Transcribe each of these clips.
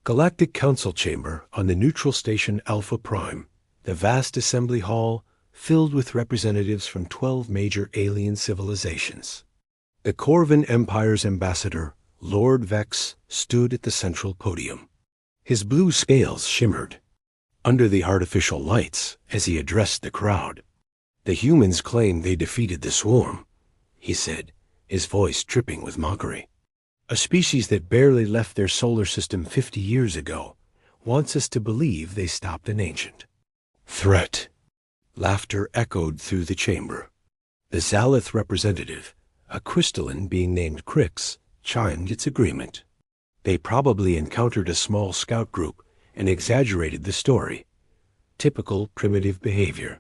Galactic Council Chamber on the neutral station Alpha Prime, the vast assembly hall filled with representatives from 12 major alien civilizations. The Corvan Empire's ambassador, Lord Vex, stood at the central podium. His blue scales shimmered under the artificial lights as he addressed the crowd. "The humans claim they defeated the swarm," he said, his voice dripping with mockery. "A species that barely left their solar system 50 years ago wants us to believe they stopped an ancient threat." Laughter echoed through the chamber. The Zalith representative, a crystalline being named Crix, chimed its agreement. They probably encountered a small scout group and exaggerated the story. Typical primitive behavior.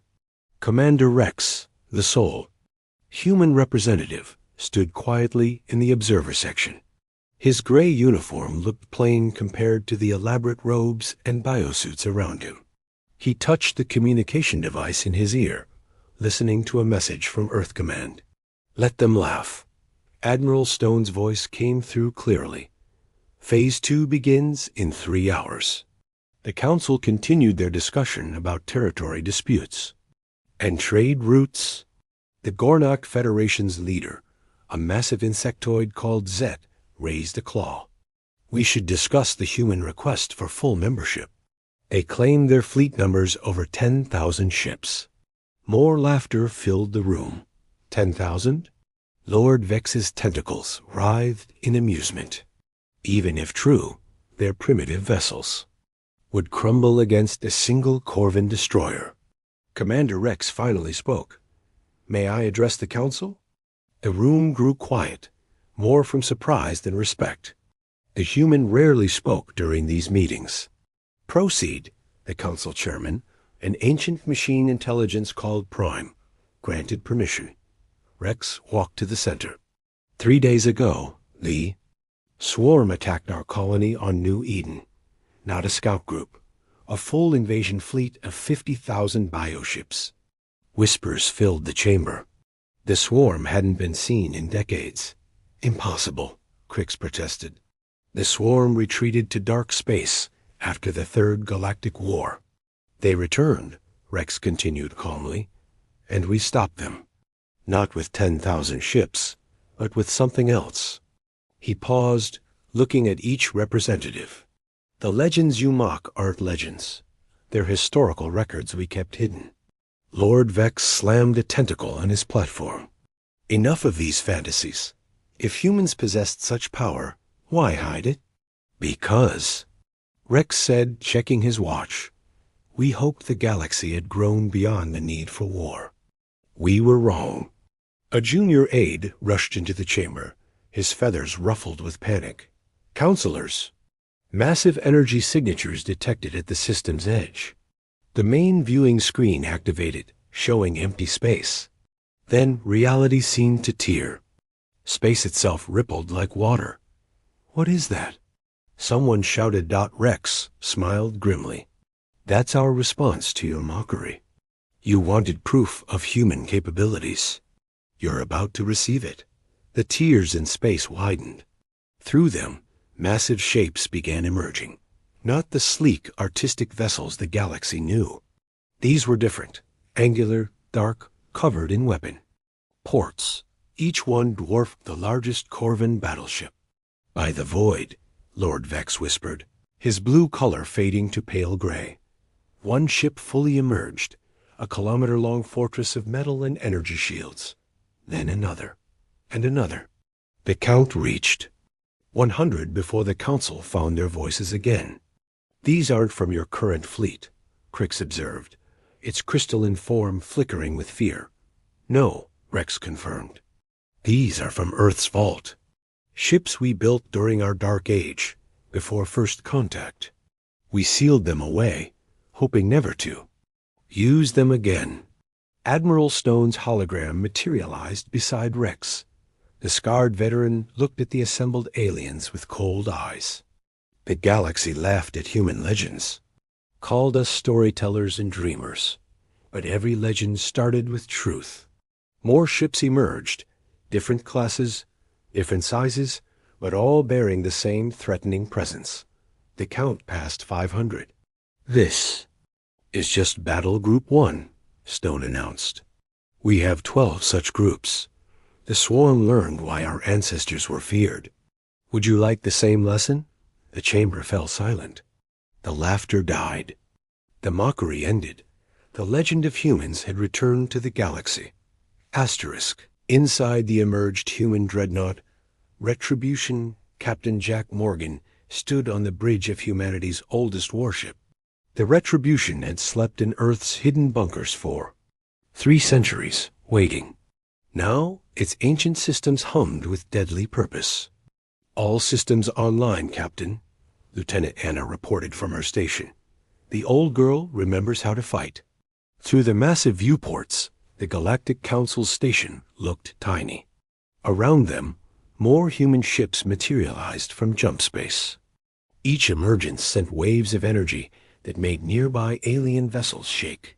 Commander Rex, the Soul, human representative, stood quietly in the observer section. His gray uniform looked plain compared to the elaborate robes and biosuits around him. He touched the communication device in his ear, listening to a message from Earth Command. "Let them laugh." Admiral Stone's voice came through clearly. "Phase 2 begins in 3 hours." The Council continued their discussion about territory disputes and trade routes. The Gornak Federation's leader, a massive insectoid called Zet, raised a claw. "We should discuss the human request for full membership. They claimed their fleet numbers over 10,000 ships." More laughter filled the room. 10,000? Lord Vex's tentacles writhed in amusement. Even if true, their primitive vessels would crumble against a single Corvan destroyer. Commander Rex finally spoke. "May I address the Council?" The room grew quiet, more from surprise than respect. The human rarely spoke during these meetings. "Proceed," the Council Chairman, an ancient machine intelligence called Prime, granted permission. Rex walked to the center. 3 days ago, Lee, swarm attacked our colony on New Eden. Not a scout group. A full invasion fleet of 50,000 bioships. Whispers filled the chamber. The swarm hadn't been seen in decades. "Impossible," Crix protested. "The swarm retreated to dark space after the Third Galactic War. They returned," Rex continued calmly, "and we stopped them. Not with 10,000 ships, but with something else." He paused, looking at each representative. "The legends you mock aren't legends. They're historical records we kept hidden." Lord Vex slammed a tentacle on his platform. "Enough of these fantasies. If humans possessed such power, why hide it?" "Because," Rex said, checking his watch, "we hoped the galaxy had grown beyond the need for war. We were wrong." A junior aide rushed into the chamber, his feathers ruffled with panic. "Counselors!" Massive energy signatures detected at the system's edge. The main viewing screen activated, showing empty space. Then reality seemed to tear. Space itself rippled like water. "What is that?" Someone shouted. Rex smiled grimly. "That's our response to your mockery. You wanted proof of human capabilities. You're about to receive it." The tears in space widened. Through them, massive shapes began emerging. Not the sleek, artistic vessels the galaxy knew. These were different, angular, dark, covered in weapon. Ports, each one dwarfed the largest Corvan battleship. "By the void," Lord Vex whispered, his blue color fading to pale gray. One ship fully emerged, a kilometer-long fortress of metal and energy shields. Then another, and another. The count reached 100 before the Council found their voices again. "These aren't from your current fleet," Crix observed, its crystalline form flickering with fear. "No," Rex confirmed. "These are from Earth's vault. Ships we built during our dark age, before first contact. We sealed them away, hoping never to use them again." Admiral Stone's hologram materialized beside Rex. The scarred veteran looked at the assembled aliens with cold eyes. "The galaxy laughed at human legends, called us storytellers and dreamers. But every legend started with truth." More ships emerged, different classes, different sizes, but all bearing the same threatening presence. The count passed 500. "This is just Battle Group 1, Stone announced. "We have 12 such groups. The swarm learned why our ancestors were feared. Would you like the same lesson?" The chamber fell silent. The laughter died. The mockery ended. The legend of humans had returned to the galaxy. Asterisk. Inside the emerged human dreadnought, Retribution Captain Jack Morgan stood on the bridge of humanity's oldest warship. The Retribution had slept in Earth's hidden bunkers for 3 centuries, waiting. Now its ancient systems hummed with deadly purpose. "All systems online, Captain," Lieutenant Anna reported from her station. "The old girl remembers how to fight." Through the massive viewports, the Galactic Council's station looked tiny. Around them, more human ships materialized from jump space. Each emergence sent waves of energy that made nearby alien vessels shake.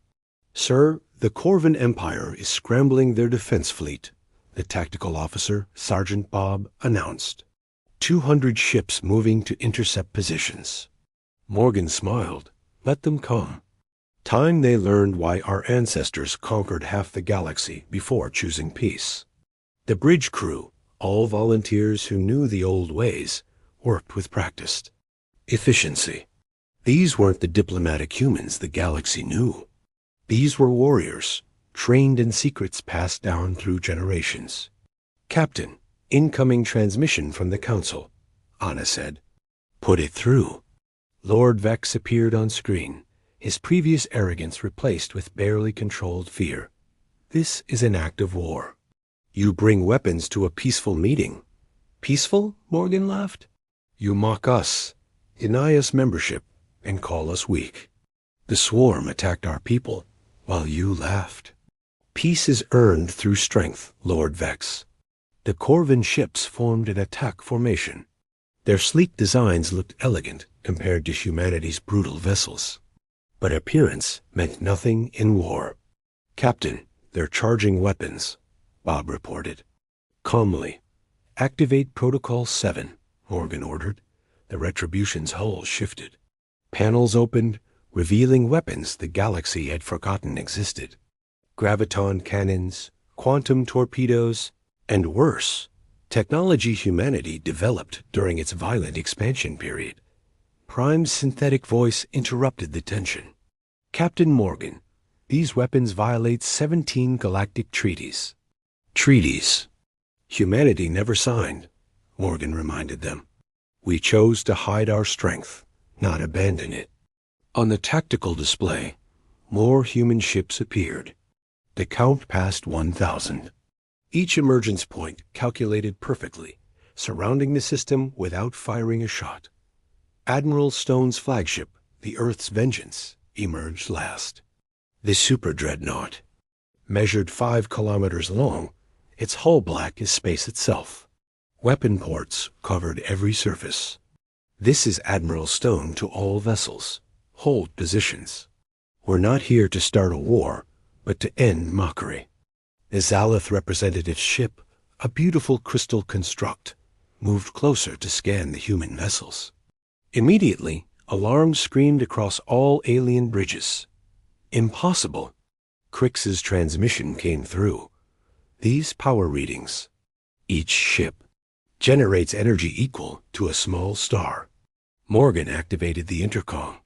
"Sir, the Corvan Empire is scrambling their defense fleet," the tactical officer, Sergeant Bob, announced. 200 ships moving to intercept positions. Morgan smiled. "Let them come. Time they learned why our ancestors conquered half the galaxy before choosing peace." The bridge crew, all volunteers who knew the old ways, worked with practiced efficiency. These weren't the diplomatic humans the galaxy knew. These were warriors, trained in secrets passed down through generations. "Captain, incoming transmission from the Council," Anna said. "Put it through." Lord Vex appeared on screen, his previous arrogance replaced with barely controlled fear. "This is an act of war. You bring weapons to a peaceful meeting." "Peaceful?" Morgan laughed. "You mock us, deny us membership, and call us weak. The swarm attacked our people, while you laughed. Peace is earned through strength, Lord Vex." The Corvan ships formed an attack formation. Their sleek designs looked elegant compared to humanity's brutal vessels. But appearance meant nothing in war. "Captain, they're charging weapons," Bob reported. Calmly, "Activate Protocol 7, Morgan ordered. The Retribution's hull shifted. Panels opened, revealing weapons the galaxy had forgotten existed. Graviton cannons, quantum torpedoes, and worse, technology humanity developed during its violent expansion period. Prime's synthetic voice interrupted the tension. "Captain Morgan, these weapons violate 17 galactic treaties." "Treaties humanity never signed," Morgan reminded them. "We chose to hide our strength, not abandon it." On the tactical display, more human ships appeared. The count passed 1,000. Each emergence point calculated perfectly, surrounding the system without firing a shot. Admiral Stone's flagship, the Earth's Vengeance, emerged last. The super dreadnought. Measured 5 kilometers long, its hull black as space itself. Weapon ports covered every surface. "This is Admiral Stone to all vessels. Hold positions. We're not here to start a war, but to end mockery." The Zalith representative's ship, a beautiful crystal construct, moved closer to scan the human vessels. Immediately, alarms screamed across all alien bridges. "Impossible." Crix's transmission came through. "These power readings. Each ship generates energy equal to a small star." Morgan activated the intercom.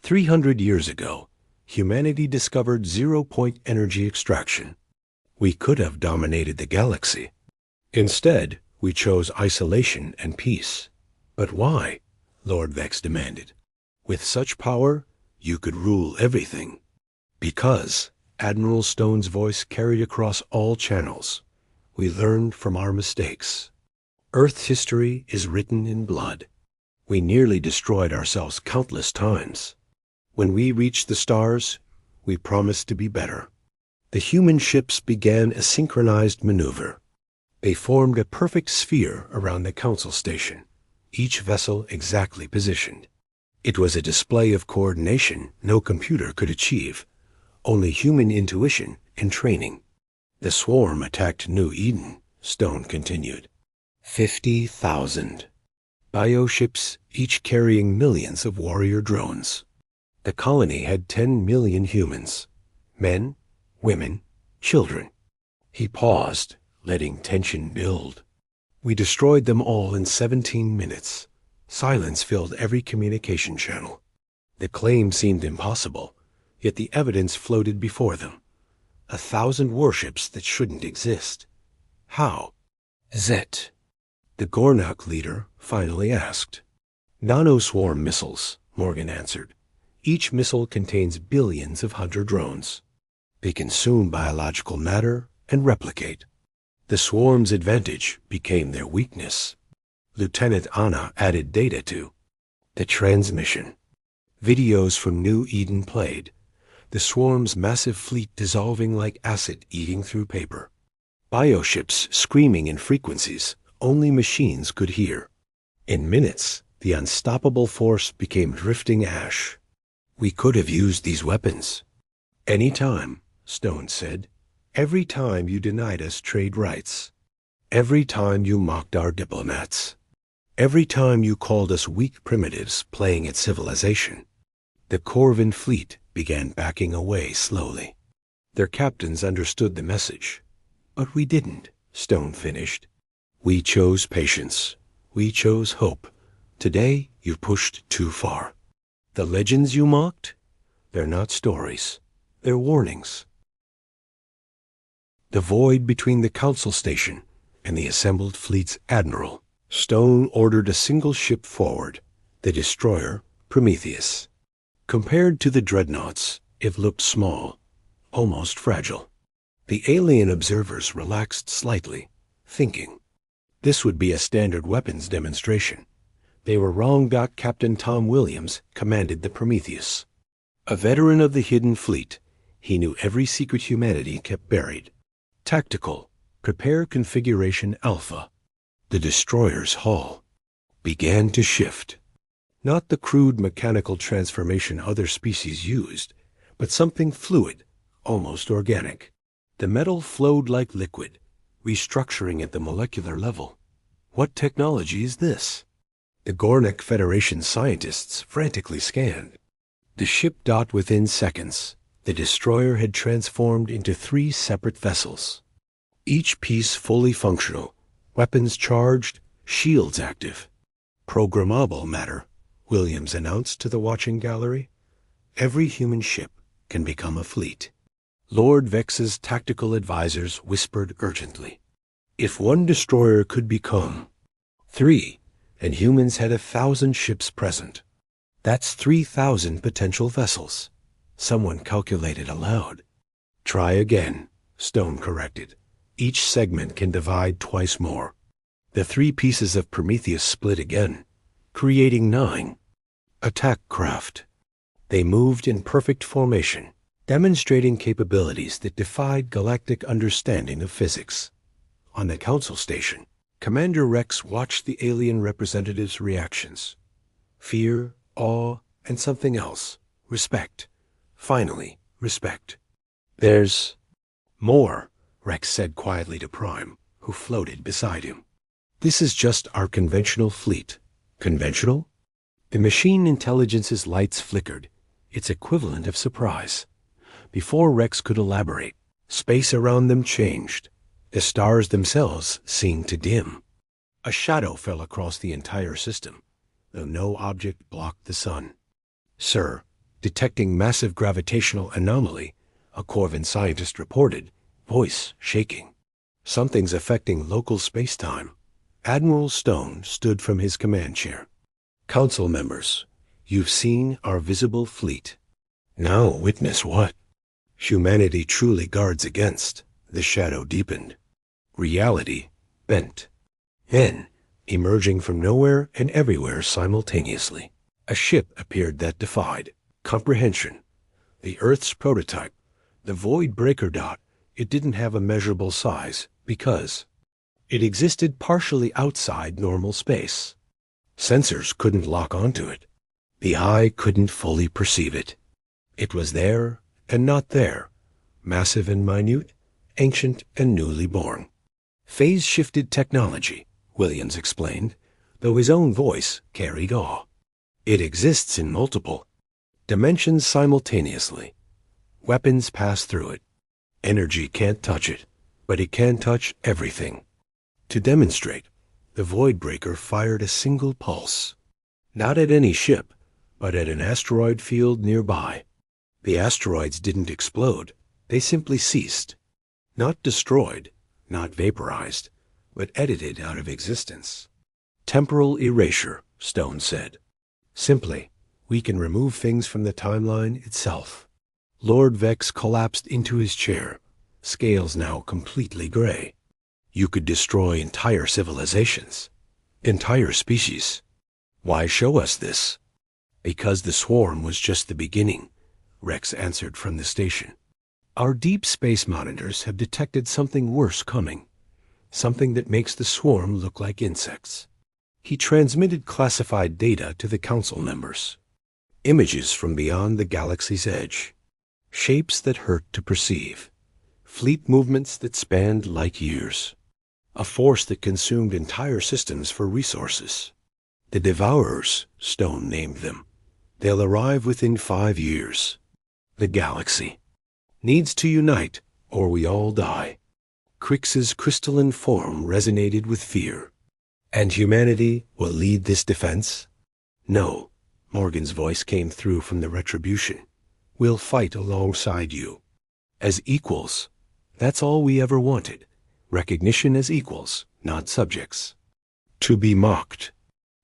300 years ago, humanity discovered zero-point energy extraction. We could have dominated the galaxy. Instead, we chose isolation and peace. "But why?" Lord Vex demanded. "With such power, you could rule everything." "Because," Admiral Stone's voice carried across all channels, "we learned from our mistakes. Earth's history is written in blood. We nearly destroyed ourselves countless times. When we reached the stars, we promised to be better." The human ships began a synchronized maneuver. They formed a perfect sphere around the Council station, each vessel exactly positioned. It was a display of coordination no computer could achieve, only human intuition and training. "The swarm attacked New Eden," Stone continued. 50,000. Bioships each carrying millions of warrior drones. The colony had 10 million humans, men, women, children. He paused, letting tension build. We destroyed them all in 17 minutes. Silence filled every communication channel. The claim seemed impossible, yet the evidence floated before them. 1,000 warships that shouldn't exist. How? Zet, the Gornak leader finally asked. Nanoswarm missiles, Morgan answered. Each missile contains billions of hunter drones. They consume biological matter and replicate. The swarm's advantage became their weakness. Lieutenant Anna added data to the transmission. Videos from New Eden played, the swarm's massive fleet dissolving like acid eating through paper. Bioships screaming in frequencies only machines could hear. In minutes, the unstoppable force became drifting ash. We could have used these weapons. Any time, Stone said. Every time you denied us trade rights. Every time you mocked our diplomats. Every time you called us weak primitives playing at civilization. The Corvin fleet began backing away slowly. Their captains understood the message. But we didn't, Stone finished. We chose patience. We chose hope. Today, you pushed too far. The legends you mocked? They're not stories. They're warnings. The void between the council station and the assembled fleet's admiral. Stone ordered a single ship forward, the destroyer Prometheus. Compared to the dreadnoughts, it looked small, almost fragile. The alien observers relaxed slightly, thinking. This would be a standard weapons demonstration. They were wrong. Captain Tom Williams commanded the Prometheus. A veteran of the hidden fleet, he knew every secret humanity kept buried. Tactical, prepare configuration Alpha. The destroyer's hull began to shift. Not the crude mechanical transformation other species used, but something fluid, almost organic. The metal flowed like liquid, restructuring at the molecular level. What technology is this? The Gornak Federation scientists frantically scanned. The ship docked within seconds. The destroyer had transformed into 3 separate vessels. Each piece fully functional, weapons charged, shields active. Programmable matter, Williams announced to the watching gallery. Every human ship can become a fleet. Lord Vex's tactical advisors whispered urgently. If one destroyer could become 3, and humans had 1,000 ships present, that's 3,000 potential vessels. Someone calculated aloud. Try again, Stone corrected. Each segment can divide twice more. The 3 pieces of Prometheus split again, creating 9. Attack craft. They moved in perfect formation, demonstrating capabilities that defied galactic understanding of physics. On the council station, Commander Rex watched the alien representatives' reactions. Fear, awe, and something else. Respect. Finally, respect. There's more, Rex said quietly to Prime, who floated beside him. This is just our conventional fleet. Conventional? The machine intelligence's lights flickered, its equivalent of surprise. Before Rex could elaborate, space around them changed. The stars themselves seemed to dim. A shadow fell across the entire system, though no object blocked the sun. Sir, detecting massive gravitational anomaly, a Corvin scientist reported, voice shaking. Something's affecting local space-time. Admiral Stone stood from his command chair. Council members, you've seen our visible fleet. Now witness what humanity truly guards against. The shadow deepened. Reality bent. Then, emerging from nowhere and everywhere simultaneously, a ship appeared that defied comprehension. The Earth's prototype, the Void Breaker Dot, it didn't have a measurable size because it existed partially outside normal space. Sensors couldn't lock onto it. The eye couldn't fully perceive it. It was there and not there, massive and minute, ancient and newly born. Phase-shifted technology, Williams explained, though his own voice carried awe. It exists in multiple dimensions simultaneously. Weapons pass through it. Energy can't touch it, but it can touch everything. To demonstrate, the Voidbreaker fired a single pulse. Not at any ship, but at an asteroid field nearby. The asteroids didn't explode. They simply ceased. Not destroyed, not vaporized, but edited out of existence. Temporal erasure, Stone said. Simply, we can remove things from the timeline itself. Lord Vex collapsed into his chair, scales now completely gray. You could destroy entire civilizations, entire species. Why show us this? Because the swarm was just the beginning, Rex answered from the station. Our deep space monitors have detected something worse coming, something that makes the swarm look like insects. He transmitted classified data to the council members. Images from beyond the galaxy's edge. Shapes that hurt to perceive. Fleet movements that spanned light years. A force that consumed entire systems for resources. The Devourers, Stone named them. They'll arrive within 5 years. The galaxy needs to unite, or we all die. Crix's crystalline form resonated with fear. And humanity will lead this defense? No, Morgan's voice came through from the Retribution. We'll fight alongside you. As equals. That's all we ever wanted. Recognition as equals, not subjects. To be mocked.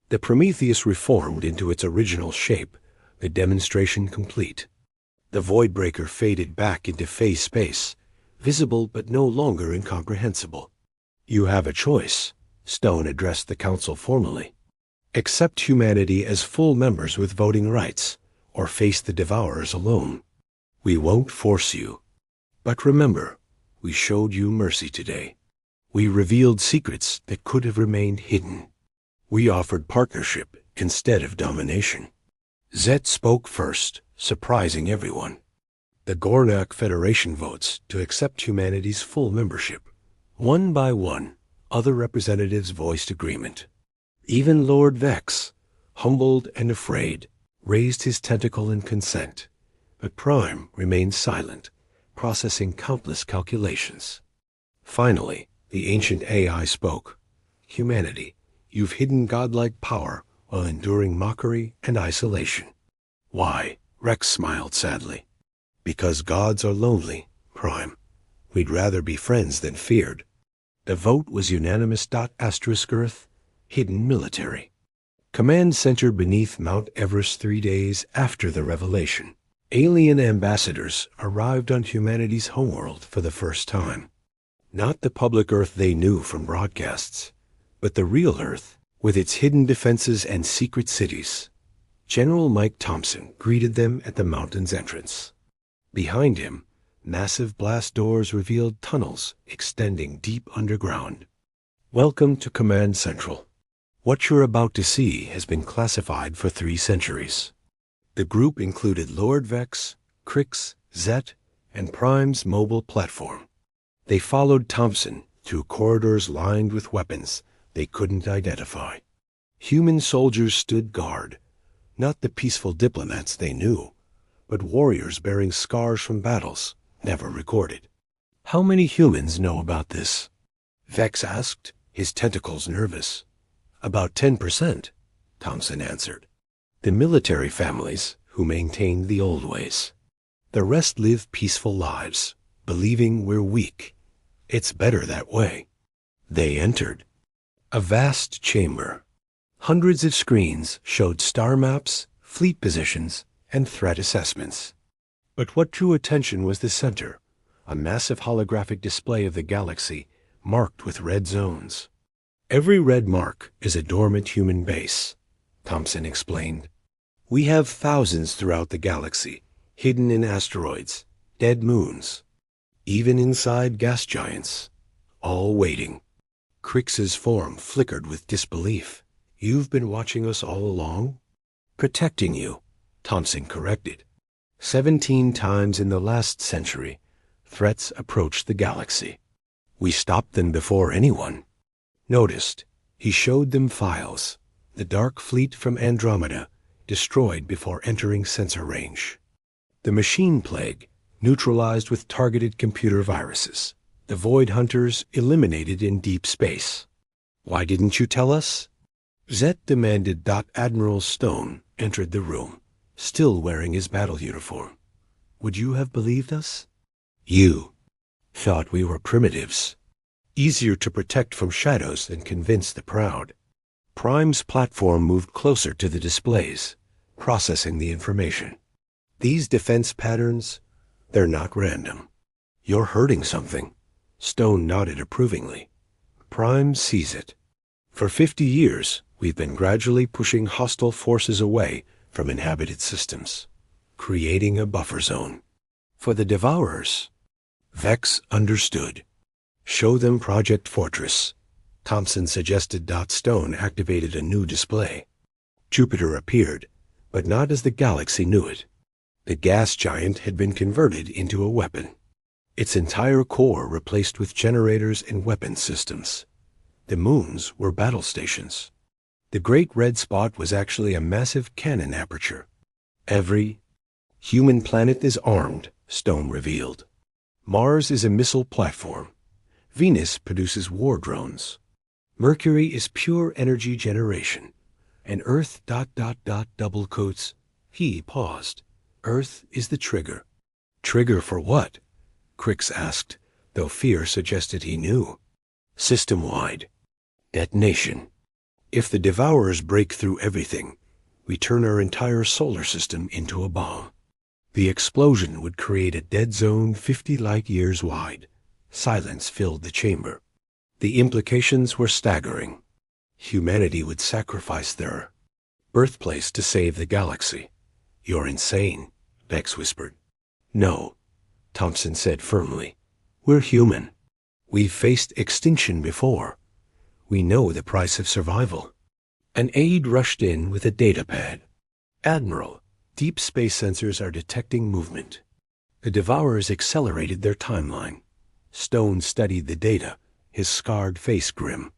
The Prometheus reformed into its original shape, the demonstration complete. The Voidbreaker faded back into phase space, visible but no longer incomprehensible. You have a choice, Stone addressed the council formally. Accept humanity as full members with voting rights, or face the Devourers alone. We won't force you. But remember, we showed you mercy today. We revealed secrets that could have remained hidden. We offered partnership instead of domination. Zet spoke first, surprising everyone. The Gornak Federation votes to accept humanity's full membership. One by one, other representatives voiced agreement. Even Lord Vex, humbled and afraid, raised his tentacle in consent. But Prime remained silent, processing countless calculations. Finally, the ancient AI spoke. Humanity, you've hidden godlike power while enduring mockery and isolation. Why? Rex smiled sadly. Because gods are lonely, Prime. We'd rather be friends than feared. The vote was unanimous. Earth, hidden military. Command center beneath Mount Everest 3 days after the revelation. Alien ambassadors arrived on humanity's homeworld for the first time. Not the public Earth they knew from broadcasts, but the real Earth, with its hidden defenses and secret cities. General Mike Thompson greeted them at the mountain's entrance. Behind him, massive blast doors revealed tunnels extending deep underground. Welcome to Command Central. What you're about to see has been classified for 3 centuries. The group included Lord Vex, Crix, Zet, and Prime's mobile platform. They followed Thompson through corridors lined with weapons they couldn't identify. Human soldiers stood guard, not the peaceful diplomats they knew, but warriors bearing scars from battles never recorded. How many humans know about this? Vex asked, his tentacles nervous. About 10%, Thompson answered. The military families who maintained the old ways. The rest live peaceful lives, believing we're weak. It's better that way. They entered. A vast chamber. Hundreds of screens showed star maps, fleet positions, and threat assessments. But what drew attention was the center, a massive holographic display of the galaxy marked with red zones. Every red mark is a dormant human base, Thompson explained. We have thousands throughout the galaxy, hidden in asteroids, dead moons, even inside gas giants, all waiting. Crix's form flickered with disbelief. You've been watching us all along? Protecting you, Thompson corrected. 17 times in the last century, threats approached the galaxy. We stopped them before anyone. Noticed, he showed them files. The Dark Fleet from Andromeda, destroyed before entering sensor range. The machine plague, neutralized with targeted computer viruses. The Void Hunters eliminated in deep space. Why didn't you tell us? Zet demanded. Admiral Stone entered the room, still wearing his battle uniform. Would you have believed us? You thought we were primitives, easier to protect from shadows than convince the proud. Prime's platform moved closer to the displays, processing the information. These defense patterns, they're not random. You're hurting something. Stone nodded approvingly. Prime sees it. For 50 years, we've been gradually pushing hostile forces away from inhabited systems, creating a buffer zone. For the Devourers, Vex understood. Show them Project Fortress. Thompson suggested. Stone activated a new display. Jupiter appeared, but not as the galaxy knew it. The gas giant had been converted into a weapon. Its entire core replaced with generators and weapons systems. The moons were battle stations. The Great Red Spot was actually a massive cannon aperture. Every human planet is armed, Stone revealed. Mars is a missile platform. Venus produces war drones. Mercury is pure energy generation. And Earth ... double quotes. He paused. Earth is the trigger. Trigger for what? Crix asked, though fear suggested he knew. System-wide. Detonation. If the Devourers break through everything, we turn our entire solar system into a bomb. The explosion would create a dead zone 50 light-years wide. Silence filled the chamber. The implications were staggering. Humanity would sacrifice their birthplace to save the galaxy. You're insane, Vex whispered. No, Thompson said firmly. We're human. We've faced extinction before. We know the price of survival. An aide rushed in with a datapad. Admiral, deep space sensors are detecting movement. The Devourers accelerated their timeline. Stone studied the data, his scarred face grim.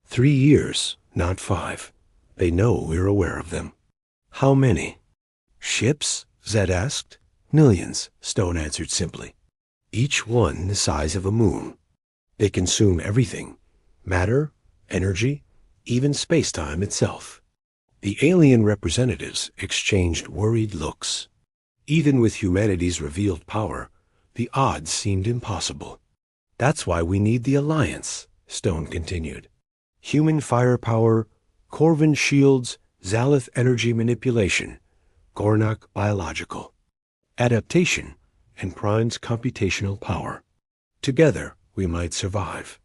3 years, not 5. They know we're aware of them. How many? Ships? Zed asked. Millions, Stone answered simply. Each one the size of a moon. They consume everything. Matter, energy, even space-time itself. The alien representatives exchanged worried looks. Even with humanity's revealed power, the odds seemed impossible. That's why we need the Alliance, Stone continued. Human firepower, Corvin shields, Zalith energy manipulation, Gornak biological, adaptation, and Prime's computational power. Together, we might survive.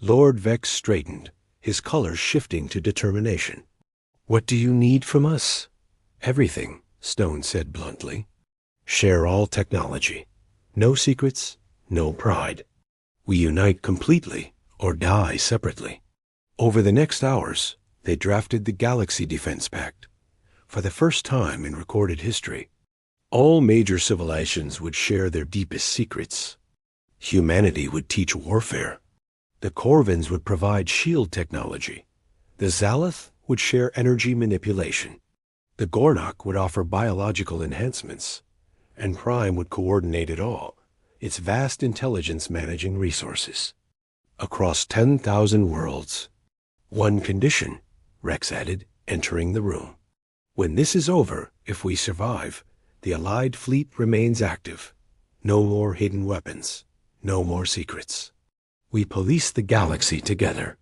Lord Vex straightened, his color shifting to determination. What do you need from us? Everything, Stone said bluntly. Share all technology. No secrets, no pride. We unite completely or die separately. Over the next hours, they drafted the Galaxy Defense Pact. For the first time in recorded history, all major civilizations would share their deepest secrets. Humanity would teach warfare. The Corvins would provide shield technology. The Zalith would share energy manipulation. The Gornak would offer biological enhancements. And Prime would coordinate it all, its vast intelligence managing resources. Across 10,000 worlds. One condition, Rex added, entering the room. When this is over, if we survive, the Allied fleet remains active. No more hidden weapons. No more secrets. We police the galaxy together.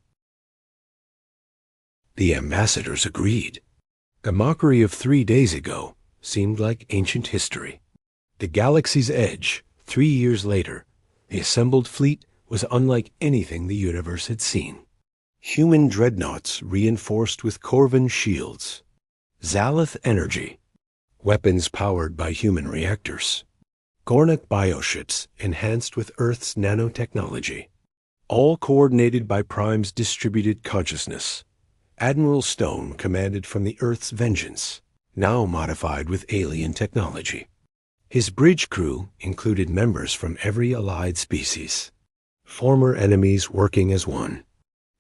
The ambassadors agreed. The mockery of 3 days ago seemed like ancient history. The galaxy's edge, 3 years later, the assembled fleet was unlike anything the universe had seen. Human dreadnoughts reinforced with Corvin shields. Zalith energy. Weapons powered by human reactors. Gornak bioships enhanced with Earth's nanotechnology. All coordinated by Prime's distributed consciousness. Admiral Stone commanded from the Earth's vengeance, now modified with alien technology. His bridge crew included members from every allied species. Former enemies working as one.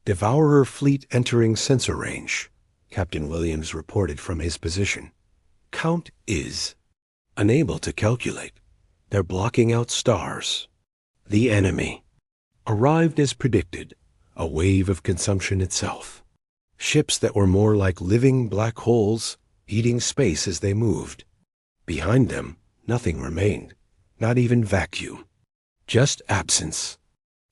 Devourer fleet entering sensor range, Captain Williams reported from his position. count is unable to calculate. They're blocking out stars. The enemy arrived as predicted, a wave of consumption itself. Ships that were more like living black holes, eating space as they moved. Behind them, nothing remained, not even vacuum. Just absence.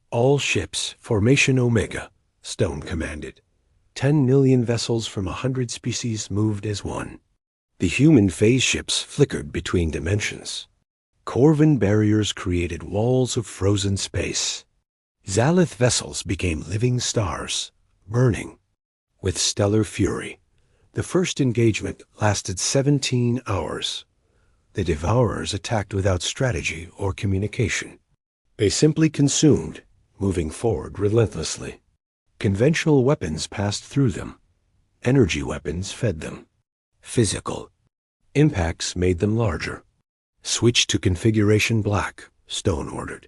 All ships, Formation Omega, Stone commanded. 10 million vessels from 100 species moved as one. The human phase ships flickered between dimensions. Corvin barriers created walls of frozen space. Zalith vessels became living stars, burning with stellar fury. The first engagement lasted 17 hours. The Devourers attacked without strategy or communication. They simply consumed, moving forward relentlessly. Conventional weapons passed through them. Energy weapons fed them. Physical impacts made them larger. Switch to configuration black, Stone ordered.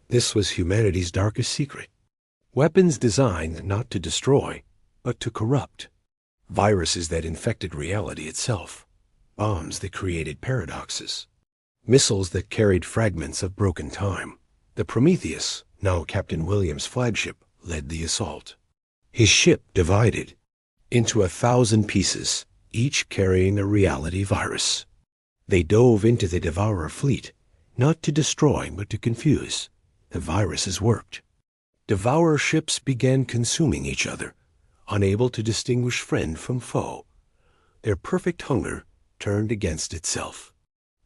This was humanity's darkest secret. Weapons designed not to destroy, but to corrupt. Viruses that infected reality itself. Bombs that created paradoxes. Missiles that carried fragments of broken time. The Prometheus, now Captain Williams' flagship, led the assault. His ship divided into 1,000 pieces, each carrying a reality virus. They dove into the Devourer fleet, not to destroy but to confuse. The viruses worked. Devourer ships began consuming each other, unable to distinguish friend from foe. Their perfect hunger turned against itself.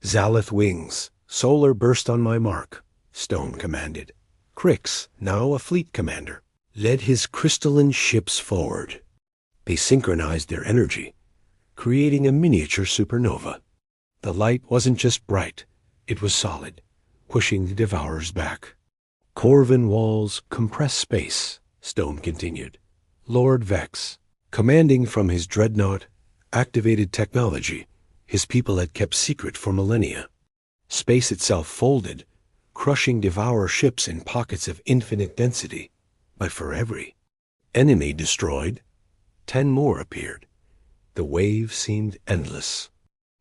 Zalith wings, solar burst on my mark, Stone commanded. Crix, now a fleet commander, led his crystalline ships forward. They synchronized their energy, creating a miniature supernova. The light wasn't just bright, it was solid, pushing the Devourers back. Corvin walls compress space, Stone continued. Lord Vex, commanding from his dreadnought, activated technology his people had kept secret for millennia. Space itself folded, crushing Devourer ships in pockets of infinite density. But for every enemy destroyed, 10 more appeared. The wave seemed endless.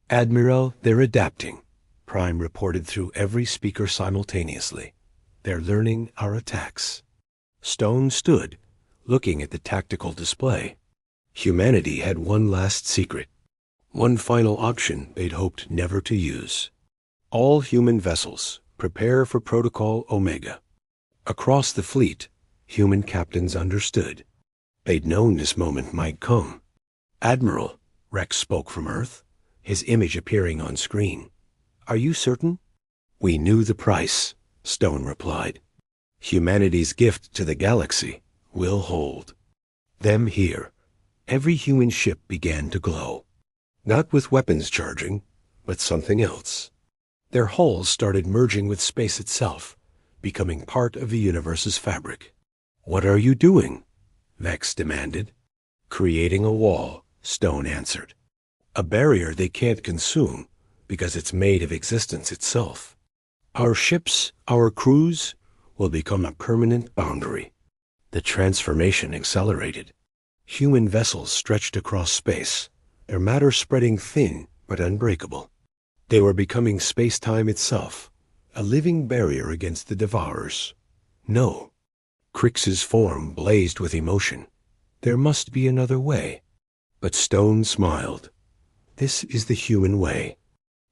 Admiral, they're adapting, Prime reported through every speaker simultaneously. They're learning our attacks. Stone stood, looking at the tactical display. Humanity had one last secret, one final option they'd hoped never to use. All human vessels, prepare for Protocol Omega. Across the fleet, human captains understood. They'd known this moment might come. Admiral, Rex spoke from Earth, his image appearing on screen. Are you certain? We knew the price, Stone replied. Humanity's gift to the galaxy will hold. Them here, every human ship began to glow. Not with weapons charging, but something else. Their hulls started merging with space itself, becoming part of the universe's fabric. What are you doing? Vex demanded. Creating a wall, Stone answered. A barrier they can't consume because it's made of existence itself. Our ships, our crews, will become a permanent boundary. The transformation accelerated. Human vessels stretched across space, their matter spreading thin but unbreakable. They were becoming space-time itself, a living barrier against the Devourers. No. Crix's form blazed with emotion. There must be another way. But Stone smiled. This is the human way.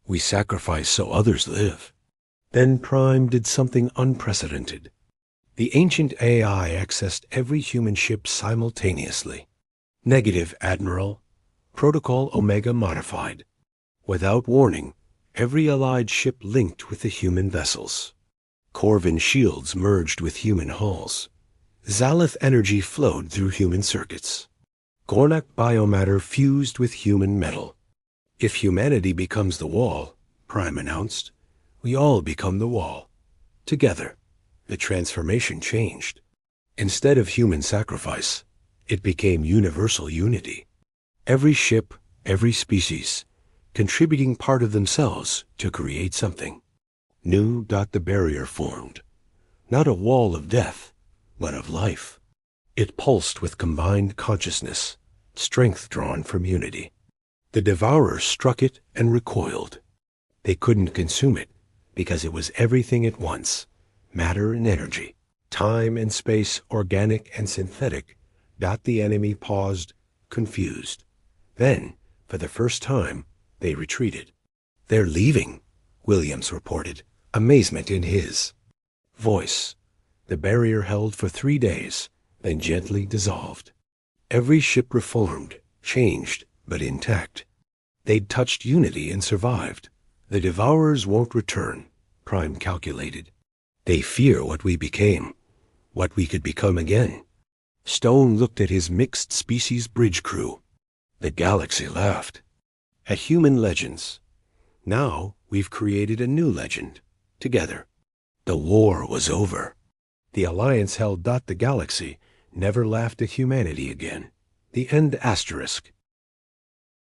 We sacrifice so others live. Then Prime did something unprecedented. The ancient AI accessed every human ship simultaneously. Negative, Admiral. Protocol Omega modified. Without warning, every allied ship linked with the human vessels. Corvin shields merged with human hulls. Zalith energy flowed through human circuits. Gornak biomatter fused with human metal. If humanity becomes the wall, Prime announced, we all become the wall. Together, the transformation changed. Instead of human sacrifice, it became universal unity. Every ship, every species, contributing part of themselves to create something. New. The barrier formed. Not a wall of death, but of life. It pulsed with combined consciousness, strength drawn from unity. The Devourers struck it and recoiled. They couldn't consume it, because it was everything at once, matter and energy, time and space, organic and synthetic. The enemy paused, confused. Then, for the first time, they retreated. "They're leaving," Williams reported, amazement in his voice. The barrier held for 3 days, then gently dissolved. Every ship reformed, changed, but intact. They'd touched unity and survived. The Devourers won't return, Prime calculated. They fear what we became, what we could become again. Stone looked at his mixed-species bridge crew. The galaxy laughed. At human legends. Now we've created a new legend, together. The war was over. The Alliance held. The galaxy never laughed at humanity again. The end asterisk.